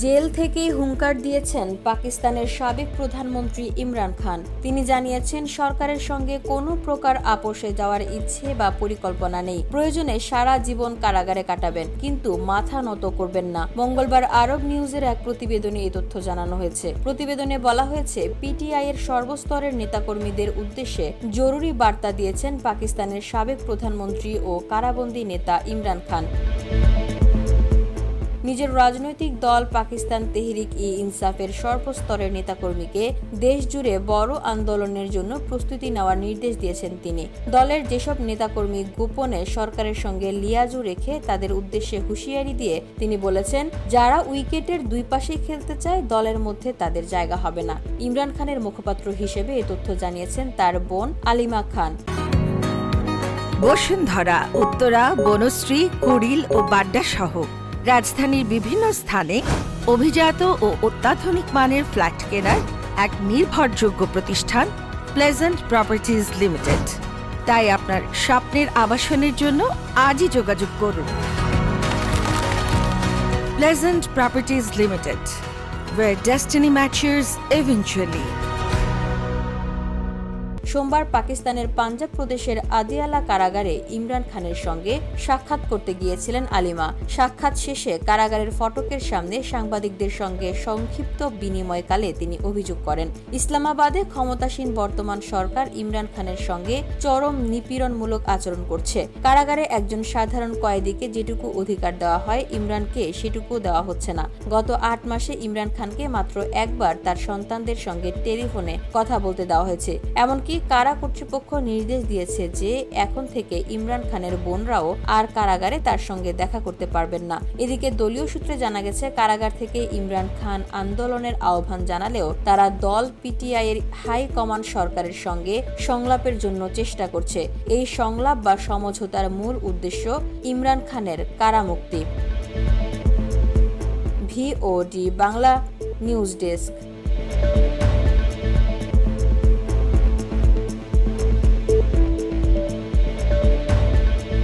Jail থেকেই হুঙ্কার দিয়েছেন পাকিস্তানের সাবেক প্রধানমন্ত্রী ইমরান খান। তিনি জানিয়েছেন, সরকারের সঙ্গে কোনো প্রকার আপোষে যাওয়ার ইচ্ছে বা পরিকল্পনা নেই। প্রয়োজনে সারা জীবন কারাগারে কাটাবেন, কিন্তু মাথা নত করবেন না। মঙ্গলবার আরব নিউজের এক প্রতিবেদনে এই তথ্য জানানো হয়েছে। প্রতিবেদনে বলা হয়েছে, পিটিআই এর সর্বস্তরের নেতাকর্মীদের উদ্দেশ্যে জরুরি বার্তা দিয়েছেন পাকিস্তানের সাবেক প্রধানমন্ত্রী ও কারাবন্দী নেতা ইমরান খান। নিজের রাজনৈতিক দল পাকিস্তান তেহরিক-ই-ইনসাফের সর্বস্তরের নেতাকর্মীকে দেশজুড়ে বড় আন্দোলনের জন্য প্রস্তুতি নেওয়ার নির্দেশ দিয়েছেন তিনি। দলের যেসব নেতাকর্মী গোপনে সরকারের সঙ্গে লিয়াজু রেখে তাদের উদ্দেশ্যে হুঁশিয়ারি দিয়ে তিনি বলেছেন, যারা উইকেটের দুই পাশেই খেলতে চায় দলের মধ্যে তাদের জায়গা হবে না। ইমরান খানের মুখপাত্র হিসেবে এই তথ্য জানিয়েছেন তার বোন আলিমা খান। বসুন্ধরা, উত্তরা, বনশ্রী, কুড়িল ও বাড্ডা সহ রাজধানীর বিভিন্ন স্থানে অভিজাত ও অত্যাধুনিক মানের ফ্ল্যাট কেনার এক নির্ভরযোগ্য প্রতিষ্ঠান প্লেজেন্ট প্রপার্টিজ লিমিটেড। তাই আপনার স্বপ্নের আবাসনের জন্য আজই যোগাযোগ করুন। Pleasant properties limited, where destiny matches eventually। সোমবার পাকিস্তানের পাঞ্জাব প্রদেশের আদিয়ালা কারাগারে ইমরান খানের সঙ্গে সাক্ষাৎ করতে গিয়েছিলেন আলিমা। সাক্ষাৎ শেষে কারাগারের ফটকের সামনে সাংবাদিকদের সঙ্গে সংক্ষিপ্ত বিনিময়কালে তিনি অভিযোগ করেন, ইসলামাবাদে ক্ষমতাসীন বর্তমান সরকার ইমরান খানের সঙ্গে চরম নিপীড়নমূলক আচরণ করছে। কারাগারে একজন সাধারণ কয়েদিকে যেটুকু অধিকার দেওয়া হয়, ইমরানকে সেটুকু দেওয়া হচ্ছে না। গত 8 মাসে ইমরান খানকে মাত্র একবার তার সন্তানদের সঙ্গে টেলিফোনে কথা বলতে দেওয়া হয়েছে। এমনকি কারা কর্তৃপক্ষ নির্দেশ দিয়েছে যে এখন থেকে ইমরান খানের বোনরাও আর কারাগারে তার সঙ্গে দেখা করতে পারবেন না। এদিকে দলীয় সূত্রে জানা গেছে, কারাগার থেকে ইমরান খান আন্দোলনের আহ্বান জানালেও তারা দল পিটিআই এর হাই কমান্ড সরকারের সঙ্গে সংলাপের জন্য চেষ্টা করছে। এই সংলাপ বা সমঝোতার মূল উদ্দেশ্য ইমরান খানের কারামুক্তি। VOD Bangla news desk.